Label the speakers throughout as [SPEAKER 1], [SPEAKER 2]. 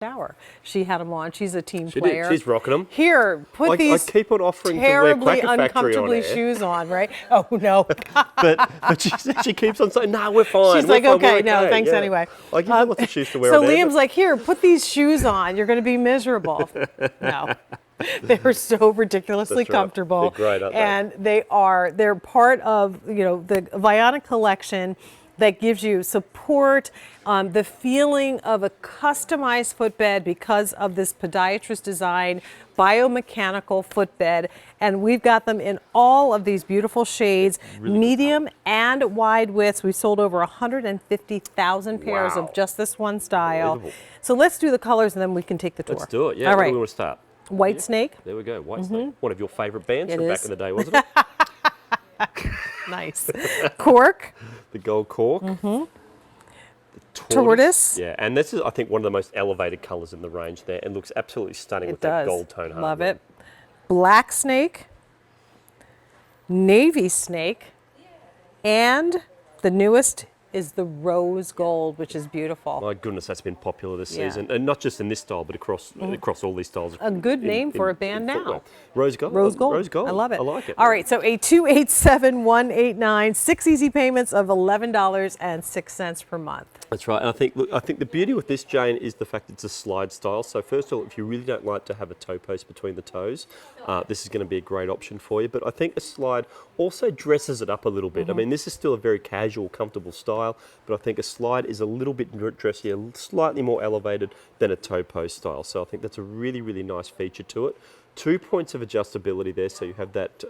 [SPEAKER 1] shower. She had them on. She's a team player.
[SPEAKER 2] She's rocking them.
[SPEAKER 1] Here, put these
[SPEAKER 2] I keep on offering
[SPEAKER 1] terribly
[SPEAKER 2] to wear Cracker Factory
[SPEAKER 1] uncomfortably
[SPEAKER 2] on air.
[SPEAKER 1] shoes on, right? Oh, no.
[SPEAKER 2] but she keeps on saying, no, we're fine.
[SPEAKER 1] She's like,
[SPEAKER 2] fine,
[SPEAKER 1] okay, no, thanks anyway.
[SPEAKER 2] I give her lots of shoes to wear
[SPEAKER 1] So
[SPEAKER 2] on air,
[SPEAKER 1] Liam's like, here, put these shoes on. You're going to be miserable. No. They're so ridiculously comfortable.
[SPEAKER 2] They're great, aren't they?
[SPEAKER 1] And they're part of, the Vionic collection that gives you support, the feeling of a customized footbed because of this podiatrist design biomechanical footbed. And we've got them in all of these beautiful shades, really medium and wide widths. We sold over 150,000 pairs of just this one style. So let's do the colors and then we can take the tour.
[SPEAKER 2] Let's do it. Yeah,
[SPEAKER 1] all right.
[SPEAKER 2] Where do we want to start?
[SPEAKER 1] White Snake.
[SPEAKER 2] There we go, White Snake. One of your favourite bands from back in the day, wasn't it?
[SPEAKER 1] Nice. Cork.
[SPEAKER 2] The gold cork. The
[SPEAKER 1] tortoise.
[SPEAKER 2] Yeah, and this is, I think, one of the most elevated colours in the range there and looks absolutely stunning with that gold tone hardware.
[SPEAKER 1] Love it. Black snake, navy snake, and the newest is the rose gold, which is beautiful.
[SPEAKER 2] My goodness, that's been popular this season, and not just in this style, but across all these styles.
[SPEAKER 1] A good name for a band now.
[SPEAKER 2] Rose gold.
[SPEAKER 1] Rose gold.
[SPEAKER 2] Rose gold.
[SPEAKER 1] I love it.
[SPEAKER 2] I like it.
[SPEAKER 1] All right, so a 287-189, 6 easy payments of $11.06 per month.
[SPEAKER 2] That's right, and I think the beauty with this, Jane, is the fact it's a slide style. So first of all, if you really don't like to have a toe post between the toes, this is going to be a great option for you. But I think a slide also dresses it up a little bit. I mean, this is still a very casual, comfortable style, but I think a slide is a little bit dressier, slightly more elevated than a toe post style. So I think that's a really, really nice feature to it. 2 points of adjustability there, so you have that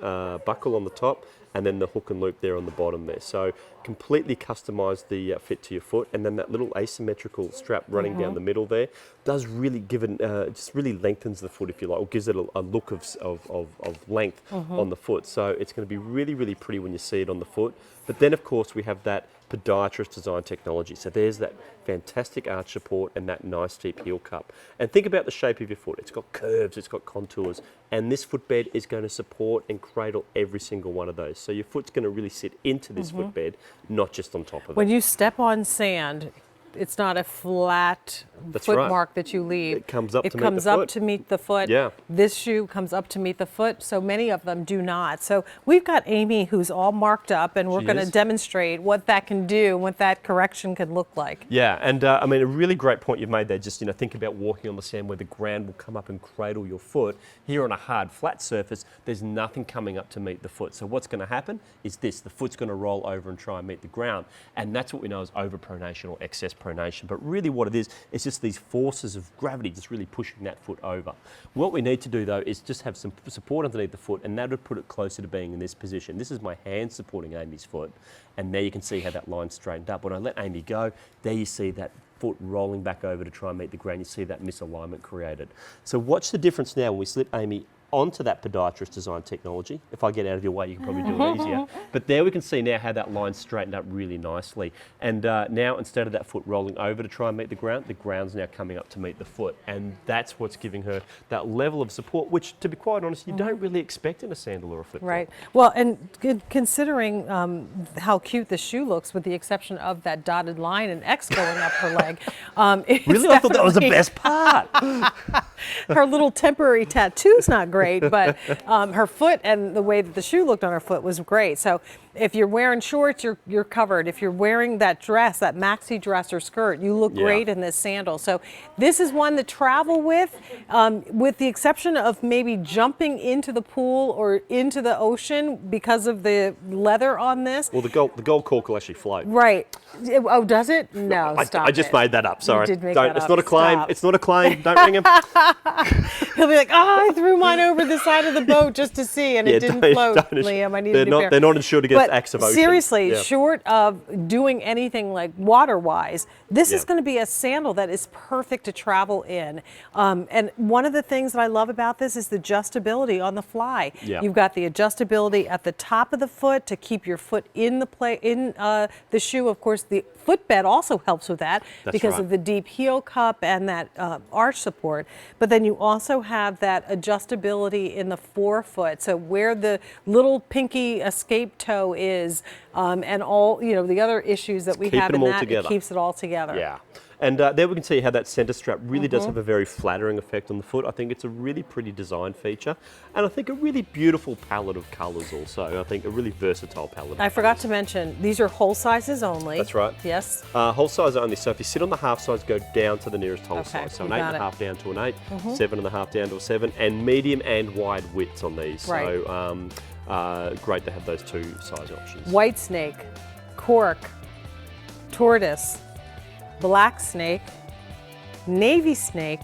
[SPEAKER 2] buckle on the top and then the hook and loop there on the bottom there. So completely customise the fit to your foot, and then that little asymmetrical strap running down the middle there does really give it, just really lengthens the foot, if you like, or gives it a look of length on the foot. So it's going to be really, really pretty when you see it on the foot. But then, of course, we have that podiatrist design technology. So there's that fantastic arch support and that nice deep heel cup. And think about the shape of your foot. It's got curves, it's got contours, and this footbed is going to support and cradle every single one of those. So your foot's going to really sit into this footbed, not just on top of it.
[SPEAKER 1] When you step on sand, it's not a flat foot mark that you leave.
[SPEAKER 2] It comes up to meet the foot.
[SPEAKER 1] It comes up to meet the foot.
[SPEAKER 2] Yeah.
[SPEAKER 1] This shoe comes up to meet the foot, so many of them do not. So we've got Amy who's all marked up, and we're going to demonstrate what that can do, what that correction can look like.
[SPEAKER 2] Yeah, and I mean, a really great point you've made there. Just, think about walking on the sand where the ground will come up and cradle your foot. Here on a hard, flat surface, there's nothing coming up to meet the foot. So what's going to happen is this: the foot's going to roll over and try and meet the ground, and that's what we know as overpronation or excess pronation. But really what it is just these forces of gravity just really pushing that foot over. What we need to do though is just have some support underneath the foot, and that would put it closer to being in this position. This is my hand supporting Amy's foot, and there you can see how that line's straightened up. When I let Amy go, there you see that foot rolling back over to try and meet the ground. You see that misalignment created. So watch the difference now when we slip Amy onto that podiatrist design technology. If I get out of your way, you can probably do it easier. But there we can see now how that line's straightened up really nicely. And now instead of that foot rolling over to try and meet the ground's now coming up to meet the foot. And that's what's giving her that level of support, which, to be quite honest, you don't really expect in a sandal or a flip-flop.
[SPEAKER 1] Right. Well, and considering how cute the shoe looks, with the exception of that dotted line and X going up her leg.
[SPEAKER 2] Really? I thought that was the best part.
[SPEAKER 1] Her little temporary tattoo's not great, but her foot and the way that the shoe looked on her foot was great. So if you're wearing shorts, you're covered. If you're wearing that dress, that maxi dress or skirt, you look great in this sandal. So this is one to travel with the exception of maybe jumping into the pool or into the ocean because of the leather on this.
[SPEAKER 2] Well, the gold cork will actually float.
[SPEAKER 1] Right. Oh, does it? No, stop
[SPEAKER 2] I just made that up, sorry.
[SPEAKER 1] You did make that
[SPEAKER 2] It's
[SPEAKER 1] up.
[SPEAKER 2] not a claim.
[SPEAKER 1] Stop.
[SPEAKER 2] It's not a claim. Don't ring him.
[SPEAKER 1] He'll be like, I threw mine over the side of the boat just to see, and it didn't float, Liam. I need a new pair.
[SPEAKER 2] They're not insured against acts of ocean.
[SPEAKER 1] Seriously, short of doing anything like water-wise, this is going to be a sandal that is perfect to travel in. And one of the things that I love about this is the adjustability on the fly.
[SPEAKER 2] Yeah.
[SPEAKER 1] You've got the adjustability at the top of the foot to keep your foot in the shoe. Of course, the footbed also helps with that because of the deep heel cup and that arch support. But then you also have that adjustability in the forefoot. So where the little pinky escape toe is, and all the other issues that we have in that, it keeps it all together.
[SPEAKER 2] Yeah. And there we can see how that center strap really does have a very flattering effect on the foot. I think it's a really pretty design feature, and I think a really beautiful palette of colours also. I think a really versatile palette.
[SPEAKER 1] I forgot to mention, these are whole sizes only.
[SPEAKER 2] That's right.
[SPEAKER 1] Yes.
[SPEAKER 2] Whole size only. So if you sit on the half size, go down to the nearest whole
[SPEAKER 1] Okay,
[SPEAKER 2] size. So
[SPEAKER 1] you
[SPEAKER 2] an
[SPEAKER 1] got
[SPEAKER 2] 8.5 down to an 8, 7.5 down to a 7, and medium and wide widths on these.
[SPEAKER 1] Right.
[SPEAKER 2] So great to have those two size options.
[SPEAKER 1] White snake, cork, tortoise, black snake, navy snake,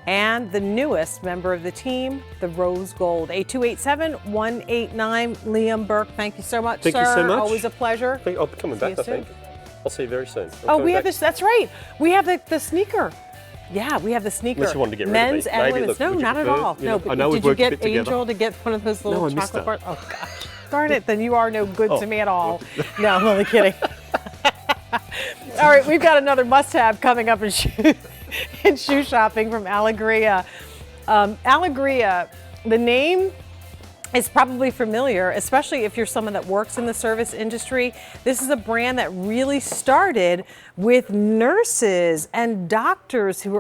[SPEAKER 1] and the newest member of the team, the rose gold. 8287-189. Liam Burke, thank you so much,
[SPEAKER 2] Thank
[SPEAKER 1] sir.
[SPEAKER 2] you so much.
[SPEAKER 1] Always a pleasure.
[SPEAKER 2] I'll be coming back,
[SPEAKER 1] you
[SPEAKER 2] I think.
[SPEAKER 1] soon.
[SPEAKER 2] I'll see you very soon.
[SPEAKER 1] Oh, we have this, that's right. We have the sneaker. Yeah, we have the sneaker.
[SPEAKER 2] Unless you wanted to get rid
[SPEAKER 1] Men's
[SPEAKER 2] of me.
[SPEAKER 1] and
[SPEAKER 2] Maybe,
[SPEAKER 1] women's.
[SPEAKER 2] look,
[SPEAKER 1] No,
[SPEAKER 2] would you
[SPEAKER 1] not at
[SPEAKER 2] prefer-
[SPEAKER 1] all.
[SPEAKER 2] you
[SPEAKER 1] No,
[SPEAKER 2] know,
[SPEAKER 1] but
[SPEAKER 2] I know
[SPEAKER 1] did
[SPEAKER 2] we've
[SPEAKER 1] you
[SPEAKER 2] worked a
[SPEAKER 1] get
[SPEAKER 2] bit together.
[SPEAKER 1] Angel to get one of those little
[SPEAKER 2] I missed
[SPEAKER 1] chocolate
[SPEAKER 2] that.
[SPEAKER 1] bars? Oh, gosh. Darn it, then you are no good
[SPEAKER 2] Oh.
[SPEAKER 1] to me at all. No, I'm only kidding. All right, we've got another must-have coming up in shoe shopping from Allegria. Allegria, the name is probably familiar, especially if you're someone that works in the service industry. This is a brand that really started with nurses and doctors who were